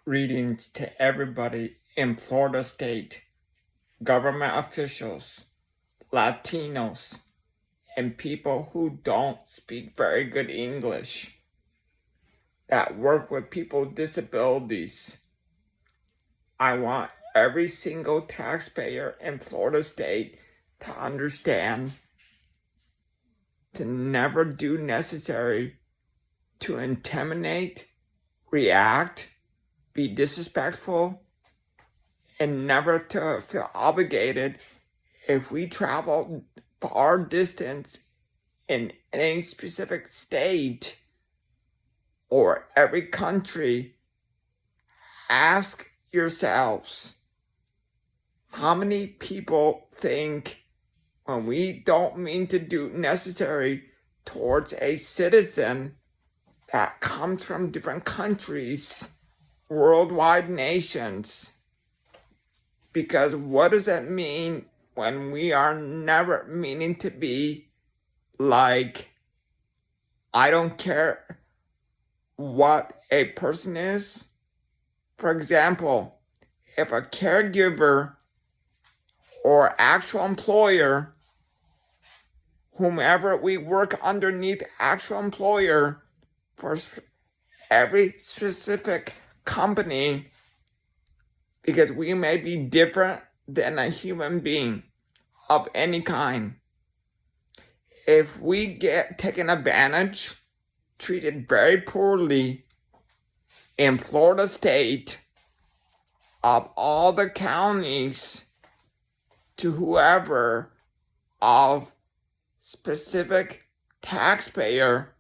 Greetings to everybody in Florida State, government officials, Latinos, and people who don't speak very good English that work with people with disabilities. I want every single taxpayer in Florida State to understand to never do necessary to intimidate, react, be disrespectful, and never to feel obligated if we travel far distance in any specific state or every country. Ask yourselves, how many people think when we don't mean to do necessary towards a citizen that comes from different countries, worldwide nations? Because what does it mean when we are never meaning to be like, I don't care what a person is? For example, if a caregiver or actual employer, whomever we work underneath actual employer for every specific company, because we may be different than a human being of any kind. If we get taken advantage, treated very poorly in Florida State, of all the counties to whoever of specific taxpayer,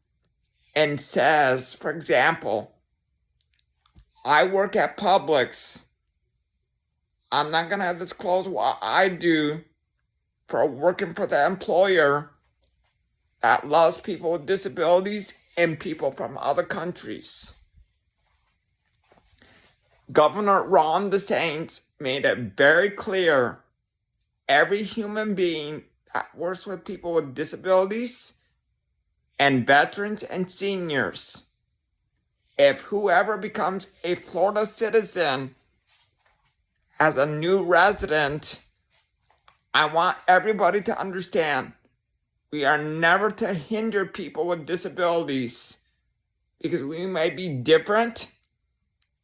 and says, for example, I work at Publix. I'm not going to disclose what I do for working for the employer that loves people with disabilities and people from other countries. Governor Ron Desantis made it very clear, every human being that works with people with disabilities and veterans and seniors, if whoever becomes a Florida citizen as a new resident, I want everybody to understand we are never to hinder people with disabilities because we may be different.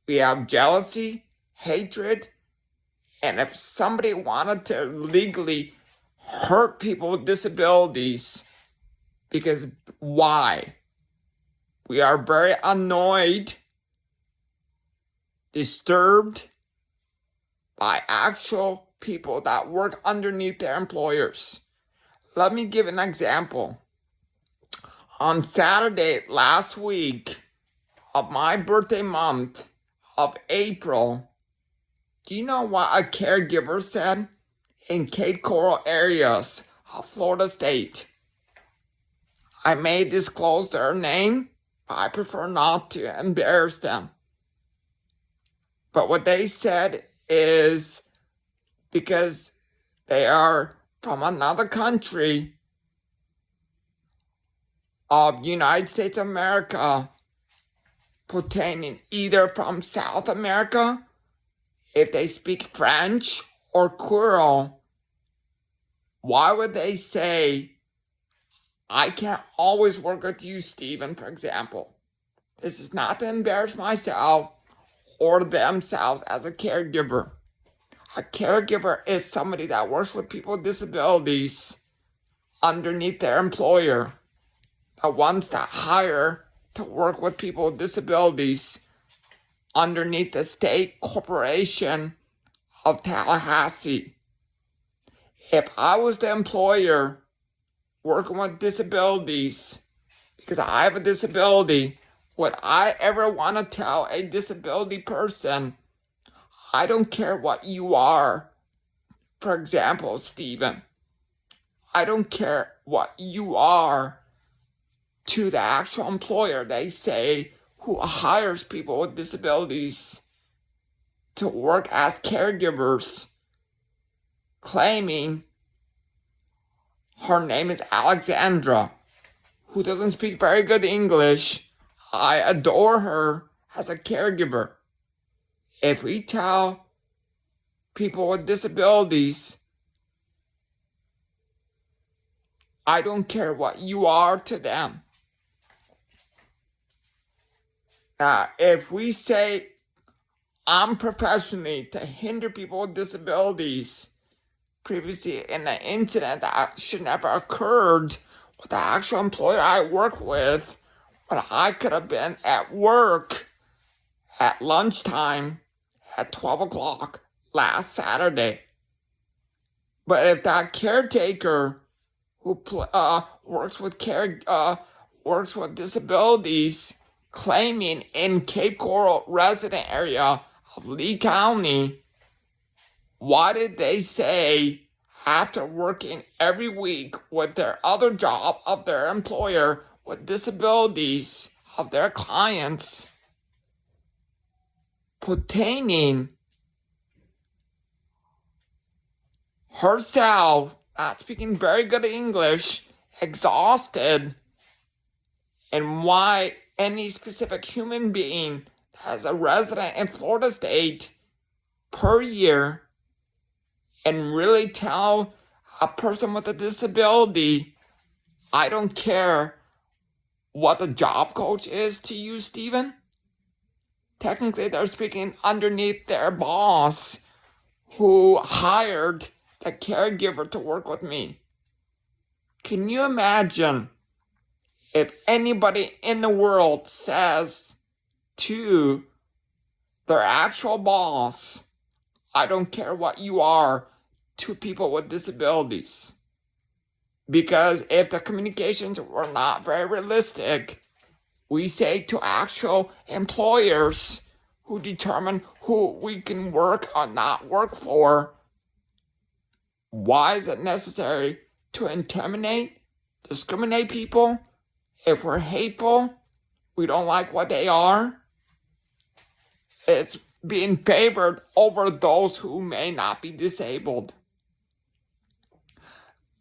We have jealousy, hatred, and if somebody wanted to legally hurt people with disabilities, because why? We are very annoyed, disturbed by actual people that work underneath their employers. Let me give an example. On Saturday last week of my birthday month of April, do you know what a caregiver said in Cape Coral areas of Florida State? I may disclose their name, but I prefer not to embarrass them. But what they said is, because they are from another country of United States of America, pertaining either from South America, if they speak French or Creole, why would they say, I can't always work with you, Stephen, for example? This is not to embarrass myself or themselves as a caregiver. A caregiver is somebody that works with people with disabilities underneath their employer. The ones that hire to work with people with disabilities underneath the state corporation of Tallahassee. If I was the employer working with disabilities, because I have a disability, would I ever want to tell a disability person, I don't care what you are? For example, Stephen, I don't care what you are, to the actual employer, they say, who hires people with disabilities to work as caregivers, claiming her name is Alexandra, who doesn't speak very good English. I adore her as a caregiver. if we tell people with disabilities, I don't care what you are to them. If we say unprofessionally to hinder people with disabilities, previously in an incident that should never occurred with the actual employer I work with, when I could have been at work at lunchtime at 12 o'clock last Saturday. But if that caretaker who works with disabilities, claiming in Cape Coral resident area of Lee County, why did they say after working every week with their other job of their employer with disabilities of their clients, pertaining herself, not speaking very good English, exhausted, and why any specific human being as a resident in Florida state per year and really tell a person with a disability, I don't care what the job coach is to you, Stephen. Technically, they're speaking underneath their boss who hired the caregiver to work with me. Can you imagine if anybody in the world says to their actual boss, I don't care what you are to people with disabilities? Because if the communications were not very realistic, we say to actual employers who determine who we can work or not work for, why is it necessary to intimidate, discriminate people? If we're hateful, we don't like what they are, it's being favored over those who may not be disabled.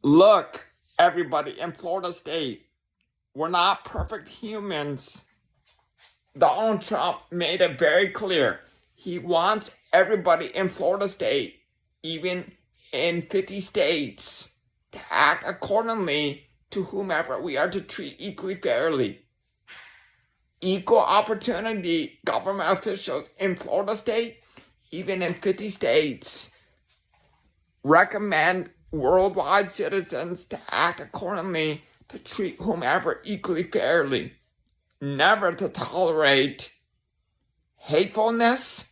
Look, everybody in Florida state, we're not perfect humans. Donald Trump made it very clear. He wants everybody in Florida state, even in 50 states, to act accordingly to whomever we are to treat equally fairly. Equal opportunity government officials in Florida state, even in 50 states, recommend worldwide citizens to act accordingly to treat whomever equally fairly. Never to tolerate hatefulness,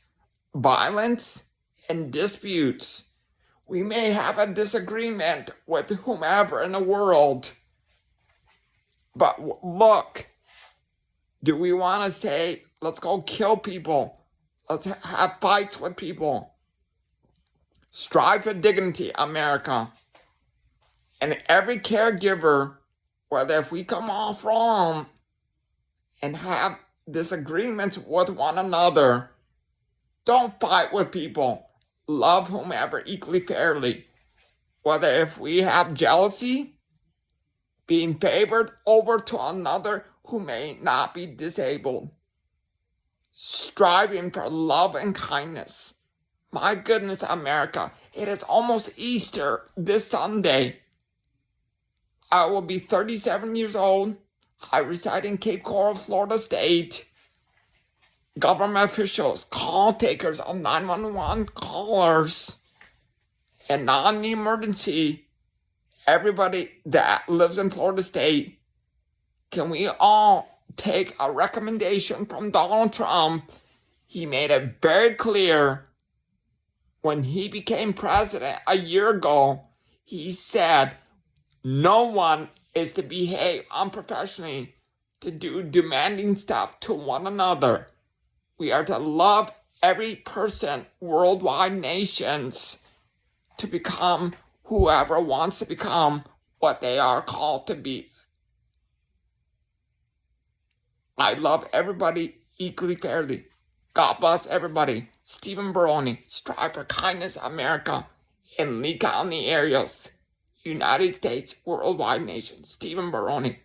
violence, and disputes. We may have a disagreement with whomever in the world, but look, do we want to say, let's go kill people? Let's have fights with people. Strive for dignity, America. And every caregiver, whether if we come off wrong and have disagreements with one another, don't fight with people. Love whomever equally fairly. Whether if we have jealousy, being favored over to another who may not be disabled. Striving for love and kindness. My goodness, America, it is almost Easter this Sunday. I will be 37 years old. I reside in Cape Coral, Florida state. Government officials, call takers of 911 callers, and non-emergency, everybody that lives in Florida state, can we all take a recommendation from Donald Trump? He made it very clear when he became president a year ago. He said no one is to behave unprofessionally, to do demanding stuff to one another. We are to love every person, worldwide nations, to become whoever wants to become what they are called to be. I love everybody equally fairly. God bless everybody. Stephen Barone, strive for kindness, America, in Lee County areas, United States, worldwide nations. Stephen Barone.